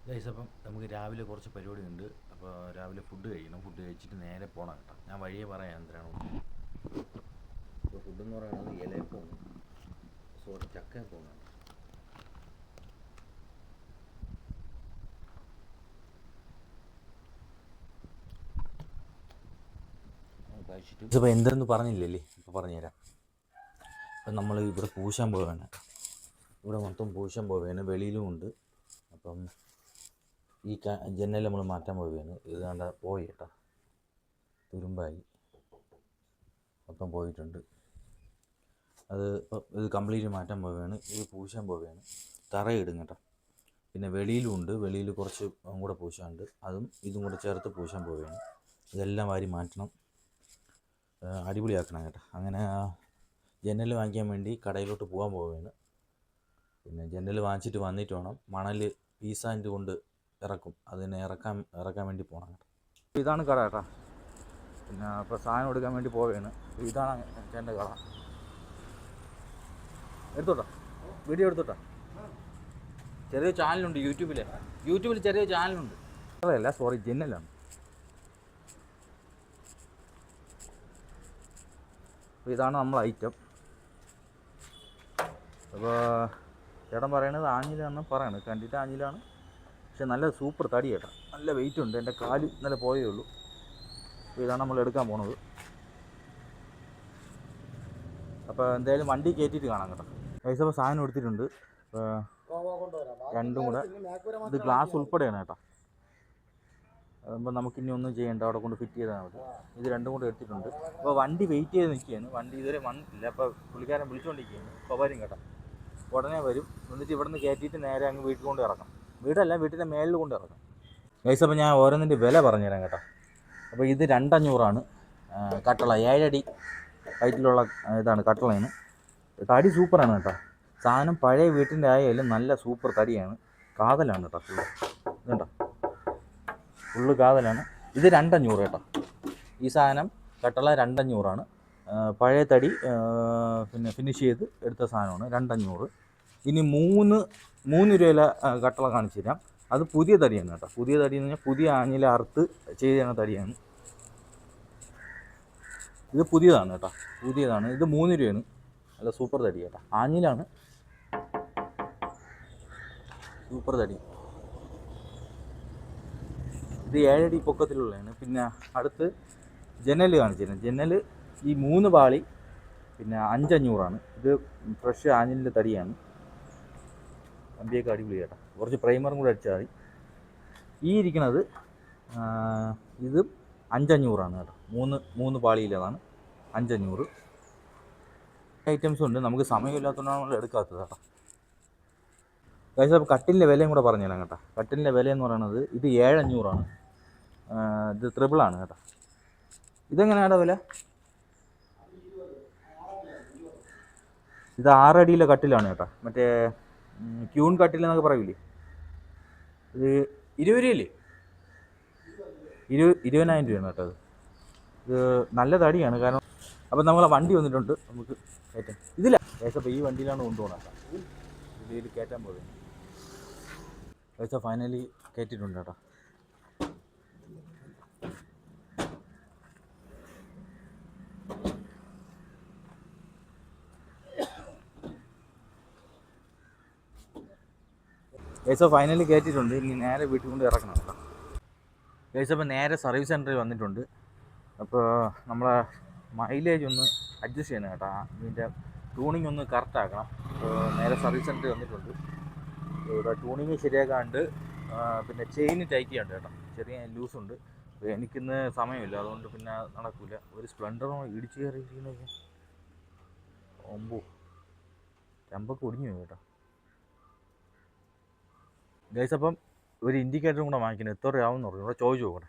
Guys, അപ്പം നമുക്ക് രാവിലെ കുറച്ച് പരിപാടിയുണ്ട്. അപ്പോൾ രാവിലെ ഫുഡ് കഴിക്കണം. ഫുഡ് കഴിച്ചിട്ട് നേരെ പോകണം കേട്ടോ. ഞാൻ വഴിയെ പറയാം എന്തിനാണ്. ഇപ്പോൾ ഫുഡെന്ന് പറയുന്നത് ഇലയപ്പവും ചക്കയപ്പവും കഴിച്ചിട്ട് ഇപ്പോൾ എന്തെന്ന് പറഞ്ഞില്ലല്ലേ, ഇപ്പോൾ പറഞ്ഞുതരാം. അപ്പം നമ്മൾ ഇവിടെ പൂശാൻ പോവുകയാണ്. ഇവിടെ മൊത്തം പൂശാൻ പോവുകയാണ്. വെളിയിലും ഉണ്ട്. അപ്പം ഈ ജനൽ നമ്മൾ മാറ്റാൻ പോവുകയാണ്. ഇത് കണ്ട പോയി കേട്ടോ, തുരുമ്പായി മൊത്തം പോയിട്ടുണ്ട്. ഇത് കംപ്ലീറ്റ് മാറ്റാൻ പോവുകയാണ്. ഇത് പൂശാൻ പോവുകയാണ്. തറയിടും കേട്ടോ. പിന്നെ വെളിയിലും ഉണ്ട്. വെളിയിൽ കുറച്ച് കൂടെ പൂശാനുണ്ട്. അതും ഇതും കൂടെ ചേർത്ത് പൂശാൻ പോവുകയാണ്. ഇതെല്ലാം വാരി മാറ്റണം, അടിപൊളിയാക്കണം കേട്ടോ. അങ്ങനെ ജനൽ വാങ്ങിക്കാൻ വേണ്ടി കടയിലോട്ട് പോകാൻ പോവുകയാണ്. പിന്നെ ജനൽ വാങ്ങിച്ചിട്ട് വന്നിട്ട് വേണം. മണൽ പീസാൻഡ് കൊണ്ട് ഇറക്കും. അതിനെ ഇറക്കാൻ വേണ്ടി പോകണം കേട്ടോ. ഇതാണ് കട കേട്ടോ. പിന്നെ ഇപ്പോൾ സാധനം എടുക്കാൻ വേണ്ടി പോവുകയാണ്. ഇതാണ് എൻ്റെ കട. എടുത്തോട്ടോ, വീഡിയോ എടുത്തോട്ടോ. ചെറിയ ചാനലുണ്ട് യൂട്യൂബിൽ ചെറിയ ചാനലുണ്ട്. അതല്ല, സോറി, ജനലാണ്. അപ്പോൾ ഇതാണ് നമ്മൾ ഐറ്റം. അപ്പോൾ ചേട്ടൻ പറയണത് ആഞ്ഞിലാണെന്ന് പറയണത്. കണ്ടിട്ട് ആഞ്ഞിലാണ്, പക്ഷെ നല്ല സൂപ്പർ തടി കേട്ടോ. നല്ല വെയിറ്റ് ഉണ്ട്. എൻ്റെ കാല് ഇന്നലെ പോയേ ഉള്ളൂ. അപ്പോൾ ഇതാണ് നമ്മൾ എടുക്കാൻ പോണത്. അപ്പോൾ എന്തായാലും വണ്ടി കയറ്റിയിട്ട് കാണാം കേട്ടോ. പൈസ അപ്പോൾ സാധനം എടുത്തിട്ടുണ്ട്. രണ്ടും കൂടെ ഇത് ഗ്ലാസ് ഉൾപ്പെടെയാണ് കേട്ടോ. അതാകുമ്പോൾ നമുക്കിനി ഒന്നും ചെയ്യേണ്ട, അവിടെ കൊണ്ട് ഫിറ്റ് ചെയ്താൽ മതി. ഇത് രണ്ടും കൂടെ എടുത്തിട്ടുണ്ട്. അപ്പോൾ വണ്ടി വെയിറ്റ് ചെയ്ത് നിൽക്കുകയാണ്. വണ്ടി ഇതുവരെ വന്നിട്ടില്ല. അപ്പോൾ പുള്ളിക്കാരൻ വിളിച്ചുകൊണ്ടിരിക്കുകയാണ്. ഇപ്പോൾ വരും കേട്ടോ, ഉടനെ വരും. എന്നിട്ട് ഇവിടെ നിന്ന് കയറ്റിയിട്ട് നേരെ അങ്ങ് വീട്ടിൽ കൊണ്ട് ഇറക്കാം. വീടല്ല, വീട്ടിൻ്റെ മേളിൽ കൊണ്ട് ഇറക്കാം. ഗൈസ്, അപ്പോൾ ഞാൻ ഓരോന്നിൻ്റെ വില പറഞ്ഞുതരാം കേട്ടോ. അപ്പോൾ ഇത് 2,500 കട്ടള. 7 അടി ഹൈറ്റിലുള്ള ഇതാണ് കട്ടളയാണ്. തടി സൂപ്പറാണ് കേട്ടോ. സാധനം പഴയ വീട്ടിൻ്റെ ആയാലും നല്ല സൂപ്പർ തടിയാണ്. കാതലാണ് കേട്ടോ. ഇതുണ്ടോ, ഫുള്ള് കാതലാണ്. ഇത് 2,500 കേട്ടോ. ഈ സാധനം കട്ടള 2,500. പഴയ തടി പിന്നെ ഫിനിഷ് ചെയ്ത് എടുത്ത സാധനമാണ്. 2,500. ഇനി 3 രൂപയിലെ കട്ടള കാണിച്ചു തരാം. അത് പുതിയ തടിയാണ് കേട്ടോ. പുതിയ തടി എന്ന് പറഞ്ഞാൽ പുതിയ ആഞ്ഞില അറുത്ത് ചെയ്ത തടിയാണ്. ഇത് പുതിയതാണ് കേട്ടോ, പുതിയതാണ്. ഇത് 3 രൂപയാണ്. നല്ല സൂപ്പർ തടി കേട്ടോ. ആഞ്ഞിലാണ്, സൂപ്പർ തടി. ഇത് 7 അടി പൊക്കത്തിലുള്ളതാണ്. പിന്നെ അടുത്ത് ജനൽ കാണിച്ചു തരാം. ജനൽ ഈ 3 പാളി പിന്നെ 5,500. ഇത് ഫ്രഷ് ആഞ്ഞിലിൻ്റെ തടിയാണ്. കമ്പിയൊക്കെ അടിപൊളി കേട്ടോ. കുറച്ച് പ്രൈമറും കൂടെ അടിച്ചാൽ മതി. ഈ ഇരിക്കുന്നത് ഇത് 5,500 കേട്ടോ. 3 പാളിയിലതാണ് 5,500. ഐറ്റംസ് ഉണ്ട്. നമുക്ക് സമയമില്ലാത്തതുകൊണ്ടാണ് നമ്മൾ എടുക്കാത്തത് കേട്ടോ. അപ്പോൾ കട്ടിലിൻ്റെ വിലയും കൂടെ പറഞ്ഞുതരാം കേട്ടോ. കട്ടിലിൻ്റെ വില എന്ന് പറയുന്നത് ഇത് 7,500. ഇത് ട്രിപ്പിളാണ് കേട്ടോ. ഇതെങ്ങനെയാണ് വില? ഇത് 6 അടിയിലെ കട്ടിലാണ് കേട്ടോ. മറ്റേ ക്യൂൺ കട്ടിലെന്നൊക്കെ പറയൂലേ, ഇത് 20 രൂപയില്ലേ? 20,000 രൂപയാണ് കേട്ടോ. ഇത് നല്ല തടിയാണ്. കാരണം അപ്പം നമ്മളെ വണ്ടി വന്നിട്ടുണ്ട്, നമുക്ക് കയറ്റാം. ഇതില്ല പൈസ. അപ്പോൾ ഈ വണ്ടിയിലാണ് കൊണ്ടുപോകണം കേട്ടോ. ഇതിൽ കയറ്റാൻ പോകുന്നത്. പൈസ ഫൈനലി കയറ്റിയിട്ടുണ്ട് കേട്ടോ. ഗൈസ് ഫൈനലി കയറ്റിയിട്ടുണ്ട്. ഇനി നേരെ വീട്ടിൽ കൊണ്ട് ഇറക്കണം കേട്ടോ. ഗൈസ് അപ്പോൾ നേരെ സർവീസ് സെൻറ്ററിൽ വന്നിട്ടുണ്ട്. അപ്പോൾ നമ്മളെ മൈലേജ് ഒന്ന് അഡ്ജസ്റ്റ് ചെയ്യണം കേട്ടോ. ഇതിൻ്റെ ട്യൂണിങ് ഒന്ന് കറക്റ്റ് ആക്കണം. അപ്പോൾ നേരെ സർവീസ് സെൻറ്ററിൽ വന്നിട്ടുണ്ട്. ഇവിടെ ട്യൂണിങ് ശരിയാക്കാണ്ട് പിന്നെ ചെയിൻ ടൈറ്റ് ചെയ്യാണ്ട് കേട്ടോ. ചെറിയ ലൂസുണ്ട്. അപ്പോൾ എനിക്കിന്ന് സമയമില്ല, അതുകൊണ്ട് പിന്നെ നടക്കില്ല. ഒരു സ്പ്ലെൻഡറോ ഇടിച്ച് കയറിയിരിക്കുന്നതൊക്കെ ചമ്പൊക്കെ ഒടിഞ്ഞു പോയി കേട്ടോ. ഗൈസ് അപ്പം ഒരു ഇൻഡിക്കേറ്ററും കൂടെ വാങ്ങിക്കണം. എത്ര രൂപയാവുമെന്ന് പറഞ്ഞു. ഇവിടെ ചോദിച്ചു നോക്കട്ടെ.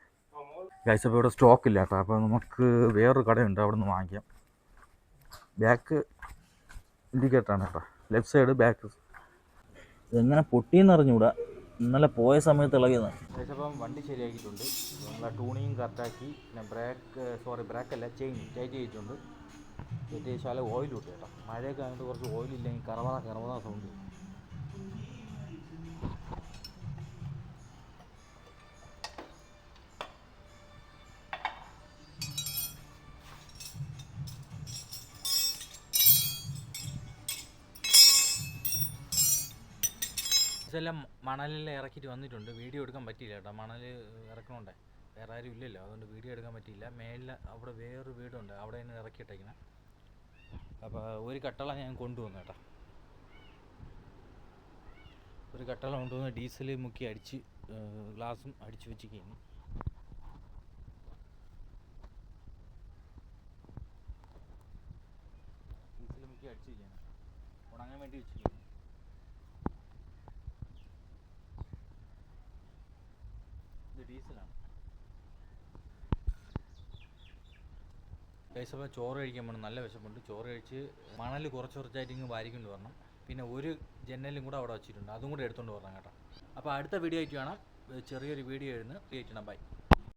ഗൈസ് അപ്പോൾ ഇവിടെ സ്റ്റോക്ക് ഇല്ല കേട്ടോ. അപ്പോൾ നമുക്ക് വേറൊരു കടയുണ്ട്, അവിടെ നിന്ന് വാങ്ങിക്കാം. ബാക്ക് ഇൻഡിക്കേറ്ററാണ് കേട്ടോ. Left side back. എങ്ങനെ പൊട്ടിയെന്ന് അറിഞ്ഞുകൂടാ. ഇന്നലെ പോയ സമയത്ത് ഇളകിയതാണ്. ഗൈസ് അപ്പം വണ്ടി ശരിയാക്കിയിട്ടുണ്ട്. നമ്മളെ ട്യൂണിങ് കറക്റ്റാക്കി. പിന്നെ ബ്രേക്കല്ല, ചെയിൻ ടൈറ്റ് ചെയ്തിട്ടുണ്ട്. ടൈറ്റ് ചെയ്താൽ ഓയിൽ കിട്ടും കേട്ടോ. മഴയൊക്കെ ആയതുകൊണ്ട് കുറച്ച് ഓയിലില്ലെങ്കിൽ കറവറ സൗണ്ട്. ഗൈസ് എല്ലാം മണലെല്ലാം ഇറക്കിയിട്ട് വന്നിട്ടുണ്ട്. വീഡിയോ എടുക്കാൻ പറ്റിയില്ല കേട്ടോ, മണൽ ഇറക്കണോണ്ടേ വേറെ ആരും ഇല്ലല്ലോ, അതുകൊണ്ട് വീഡിയോ എടുക്കാൻ പറ്റിയില്ല. മേളിൽ അവിടെ വേറൊരു വീടുണ്ട്, അവിടെ നിന്ന് ഇറക്കിയിട്ടേക്കണം. അപ്പോൾ ഒരു കട്ടള ഞാൻ കൊണ്ടുവന്നു കേട്ടോ, ഒരു കട്ടള കൊണ്ടുവന്ന് ഡീസൽ മുക്കി അടിച്ച് ഗ്ലാസും അടിച്ച് വെച്ചിരിക്കുന്നു. ഡീസൽ മുക്കി അടിച്ചിരിക്കുകയാണ്, ഉണങ്ങാൻ വേണ്ടി വെച്ചിരിക്കുന്നു. ഇത് ഡീസലാണ്. ഗൈസ് അപ്പോൾ ചോറ് കഴിക്കാൻ പോകണം, നല്ല വിശപ്പുണ്ട്. ചോറ് കഴിച്ച് മണൽ കുറച്ചായിട്ട് ഇങ്ങ് വാരിക്കൊണ്ട് വരണം. പിന്നെ ഒരു ജനലും കൂടെ അവിടെ വെച്ചിട്ടുണ്ട്, അതും കൂടെ എടുത്തുകൊണ്ട് വരണം കേട്ടോ. അപ്പോൾ അടുത്ത വീഡിയോ ആയിട്ട് വേണം, ചെറിയൊരു വീഡിയോ ആയിരുന്നു. ബൈ.